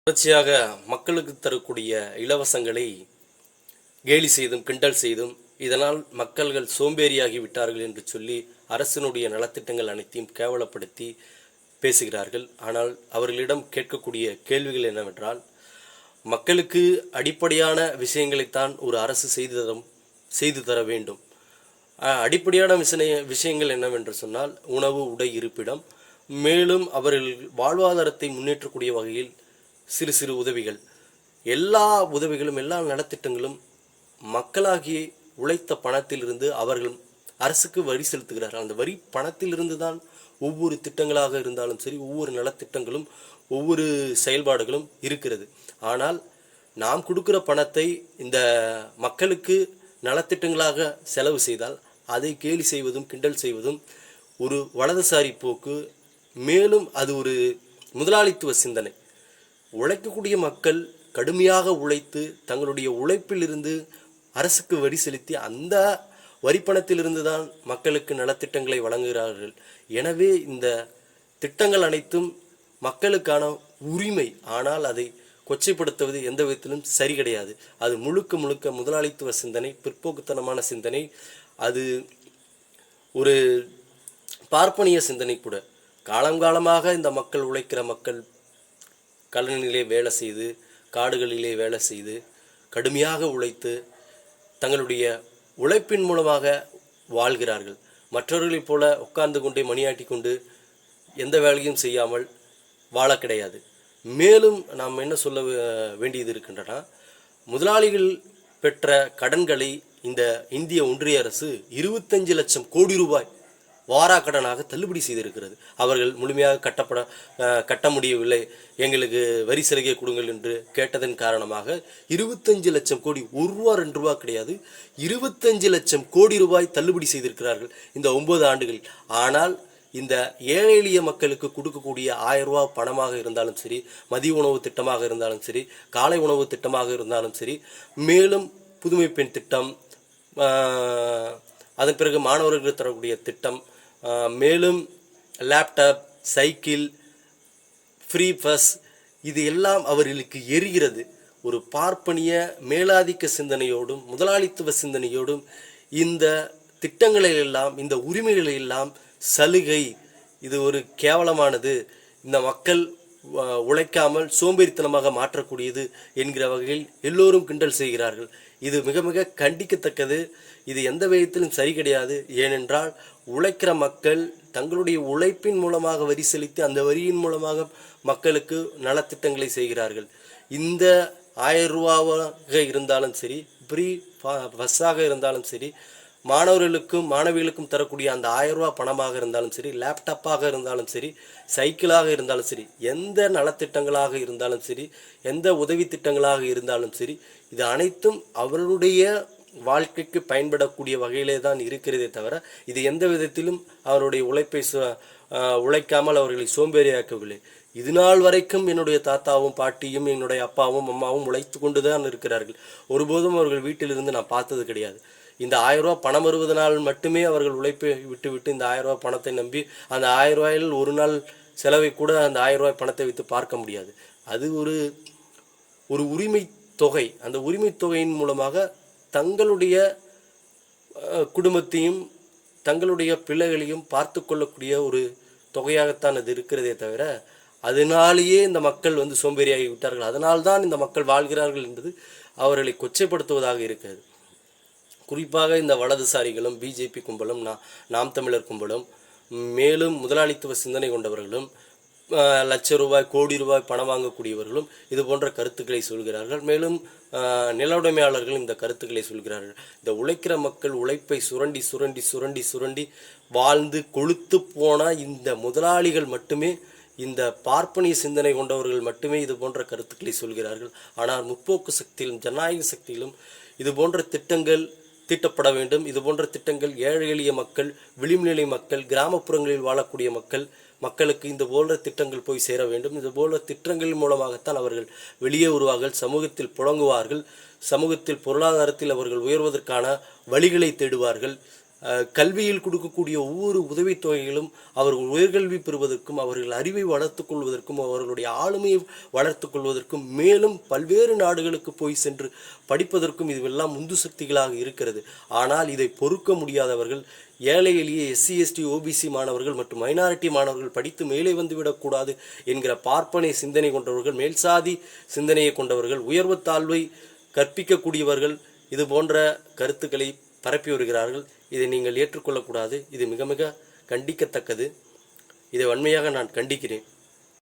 தொடர்ச்சியாக மக்களுக்கு தரக்கூடிய இலவசங்களை கேலி செய்தும் கிண்டல் செய்தும் இதனால் மக்கள்கள் சோம்பேறியாகி விட்டார்கள் என்று சொல்லி அரசினுடைய நலத்திட்டங்கள் அனைத்தையும் கேவலப்படுத்தி பேசுகிறார்கள். ஆனால் அவர்களிடம் கேட்கக்கூடிய கேள்விகள் என்னவென்றால், மக்களுக்கு அடிப்படையான விஷயங்களைத்தான் ஒரு அரசு செய்து தர வேண்டும். அடிப்படையான விஷயங்கள் என்னவென்று சொன்னால் உணவு, உடை, இருப்பிடம், மேலும் அவர்கள் வாழ்வாதாரத்தை முன்னேற்றக்கூடிய வகையில் சிறு சிறு உதவிகள், எல்லா உதவிகளும் எல்லா நலத்திட்டங்களும் மக்களாகிய உழைத்த பணத்திலிருந்து அவர்கள் அரசுக்கு வரி செலுத்துகிறார்கள். அந்த வரி பணத்திலிருந்து தான் ஒவ்வொரு திட்டங்களாக இருந்தாலும் சரி, ஒவ்வொரு நலத்திட்டங்களும் ஒவ்வொரு செயல்பாடுகளும் இருக்கிறது. ஆனால் நாம் கொடுக்குற பணத்தை இந்த மக்களுக்கு நலத்திட்டங்களாக செலவு செய்தால் அதை கேலி செய்வதும் கிண்டல் செய்வதும் ஒரு வலதுசாரி போக்கு. மேலும் அது ஒரு முதலாளித்துவ சிந்தனை. உழைக்கக்கூடிய மக்கள் கடுமையாக உழைத்து தங்களுடைய உழைப்பிலிருந்து அரசுக்கு வரி செலுத்தி அந்த வரிப்பணத்திலிருந்து தான் மக்களுக்கு நலத்திட்டங்களை வழங்குகிறார்கள். எனவே இந்த திட்டங்கள் அனைத்தும் மக்களுக்கான உரிமை. ஆனால் அதை கொச்சைப்படுத்துவது எந்த விதத்திலும் சரி கிடையாது. அது முழுக்க முழுக்க முதலாளித்துவ சிந்தனை, பிற்போக்குத்தனமான சிந்தனை. அது ஒரு பார்ப்பனிய சிந்தனை கூட. காலங்காலமாக இந்த மக்கள் உழைக்கிற மக்கள் கலனிலே வேலை செய்து, காடுகளிலே வேலை செய்து, கடுமையாக உழைத்து தங்களுடைய உழைப்பின் மூலமாக வாழ்கிறார்கள். மற்றவர்களைப் போல உட்கார்ந்து கொண்டே மணியாட்டி கொண்டு எந்த வேலையும் செய்யாமல் வாழ கிடையாது. மேலும் நாம் என்ன சொல்ல வேண்டியது இருக்கின்றன, முதலாளிகள் பெற்ற கடன்களை இந்த இந்திய ஒன்றிய அரசு 25 லட்சம் கோடி ரூபாய் வாராக்கடனாக தள்ளுபடி செய்திருக்கிறது. அவர்கள் முழுமையாக கட்ட முடியவில்லை, எங்களுக்கு வரி சலுகை கொடுங்கள் என்று கேட்டதன் காரணமாக 25 லட்சம் கோடி, 1 ரூபா 2 ரூபா கிடையாது, 25 லட்சம் கோடி ரூபாய் தள்ளுபடி செய்திருக்கிறார்கள் இந்த 9 ஆண்டுகளில். ஆனால் இந்த ஏழை எளிய மக்களுக்கு கொடுக்கக்கூடிய 1000 ரூபாய் பணமாக இருந்தாலும் சரி, மதிய உணவு திட்டமாக இருந்தாலும் சரி, காலை உணவு திட்டமாக இருந்தாலும் சரி, மேலும் புதுமை பெண் திட்டம், அதன் பிறகு மாணவர்களுக்கு தரக்கூடிய திட்டம், மேலும் லேப்டாப், சைக்கிள், ஃப்ரீ பஸ், இது எல்லாம் அவர்களுக்கு எரிகிறது. ஒரு பார்ப்பனிய மேலாதிக்க சிந்தனையோடும் முதலாளித்துவ சிந்தனையோடும் இந்த திட்டங்களை எல்லாம், இந்த உரிமைகளை எல்லாம் சலுகை, இது ஒரு கேவலமானது, இந்த மக்கள் உழைக்காமல் சோம்பேறித்தனமாக மாற்றக்கூடியது என்கிற வகையில் எல்லோரும் கிண்டல் செய்கிறார்கள். இது மிக மிக கண்டிக்கத்தக்கது. இது எந்த விதத்திலும் சரி கிடையாது. ஏனென்றால் உழைக்கிற மக்கள் தங்களுடைய உழைப்பின் மூலமாக வரி செலுத்தி அந்த வரியின் மூலமாக மக்களுக்கு நலத்திட்டங்களை செய்கிறார்கள். இந்த 1000 ரூபாவாக இருந்தாலும் சரி, ஃப்ரீ பஸ்ஸாக இருந்தாலும் சரி, மாணவர்களுக்கும் மாணவிகளுக்கும் தரக்கூடிய அந்த 1000 ரூபாய் பணமாக இருந்தாலும் சரி, லேப்டாப்பாக இருந்தாலும் சரி, சைக்கிளாக இருந்தாலும் சரி, எந்த நலத்திட்டங்களாக இருந்தாலும் சரி, எந்த உதவி திட்டங்களாக இருந்தாலும் சரி, இது அனைத்தும் அவர்களுடைய வாழ்க்கைக்கு பயன்படக்கூடிய வகையிலே தான் இருக்கிறதே தவிர இது எந்த விதத்திலும் அவருடைய உழைப்பை உழைக்காமல் அவர்களை சோம்பேறியாக்கவில்லை. இது நாள் வரைக்கும் என்னுடைய தாத்தாவும் பாட்டியும் என்னுடைய அப்பாவும் அம்மாவும் உழைத்து கொண்டு தான் இருக்கிறார்கள். ஒருபோதும் அவர்கள் வீட்டிலிருந்து நான் பார்த்தது கிடையாது. இந்த 1000 ரூபாய் பணம் வருவதனால் மட்டுமே அவர்கள் உழைப்பை விட்டு இந்த 1000 ரூபாய் பணத்தை நம்பி அந்த 1000 ரூபாயில் ஒரு நாள் செலவை கூட அந்த 1000 ரூபாய் பணத்தை வைத்து பார்க்க முடியாது. அது ஒரு உரிமை தொகை. அந்த உரிமை தொகையின் மூலமாக தங்களுடைய குடும்பத்தையும் தங்களுடைய பிள்ளைகளையும் பார்த்து கொள்ளக்கூடிய ஒரு தொகையாகத்தான் அது இருக்கிறதே தவிர அதனாலேயே இந்த மக்கள் சோம்பேறியாகி விட்டார்கள், அதனால்தான் இந்த மக்கள் வாழ்கிறார்கள் என்பது அவர்களை கொச்சைப்படுத்துவதாக இருக்கிறது. குறிப்பாக இந்த வலதுசாரிகளும் பிஜேபி கும்பலும் நாம் தமிழர் கும்பலும் மேலும் முதலாளித்துவ சிந்தனை கொண்டவர்களும் லட்ச ரூபாய் கோடி ரூபாய் பணம் வாங்கக்கூடியவர்களும் இது போன்ற கருத்துக்களை சொல்கிறார்கள். மேலும் நில உடைமையாளர்கள் இந்த கருத்துக்களை சொல்கிறார்கள். இந்த உழைக்கிற மக்கள் உழைப்பை சுரண்டி சுரண்டி சுரண்டி சுரண்டி வாழ்ந்து கொழுத்து போன இந்த முதலாளிகள் மட்டுமே, இந்த பார்ப்பனிய சிந்தனை கொண்டவர்கள் மட்டுமே இது போன்ற கருத்துக்களை சொல்கிறார்கள். ஆனால் முற்போக்கு சக்தியிலும் ஜனநாயக சக்தியிலும் இது போன்ற திட்டங்கள் தீட்டப்பட வேண்டும். இது போன்ற திட்டங்கள் ஏழை எளிய மக்கள், விளிம்புநிலை மக்கள், கிராமப்புறங்களில் வாழக்கூடிய மக்களுக்கு இந்த போன்ற திட்டங்கள் போய் சேர வேண்டும். இது போன்ற திட்டங்கள் மூலமாகத்தான் அவர்கள் வெளியே வருவார்கள், சமூகத்தில் புழங்குவார்கள், சமூகத்தில் பொருளாதாரத்தில் அவர்கள் உயர்வதற்கான வழிகளை தேடுவார்கள். கல்வியில் கொடுக்கக்கூடிய ஒவ்வொரு உதவித்தொகைகளும் அவர்கள் உயர்கல்வி பெறுவதற்கும், அவர்கள் அறிவை வளர்த்து கொள்வதற்கும், அவர்களுடைய ஆளுமையை வளர்த்து கொள்வதற்கும், மேலும் பல்வேறு நாடுகளுக்கு போய் சென்று படிப்பதற்கும் இதுவெல்லாம் உந்து சக்திகளாக இருக்கிறது. ஆனால் இதை பொறுக்க முடியாதவர்கள், ஏழை எளிய எஸ்சி எஸ்டி ஓபிசி மாணவர்கள் மற்றும் மைனாரிட்டி மாணவர்கள் படித்து மேலே வந்துவிடக்கூடாது என்கிற பார்ப்பனை சிந்தனை கொண்டவர்கள், மேல்சாதி சிந்தனையை கொண்டவர்கள், உயர்வு தாழ்வை கற்பிக்கக்கூடியவர்கள் இது போன்ற கருத்துக்களை பரப்பி வருகிறார்கள். இதை நீங்கள் ஏற்றுக்கொள்ளக்கூடாது. இது மிக மிக கண்டிக்கத்தக்கது. இதை வன்மையாக நான் கண்டிக்கிறேன்.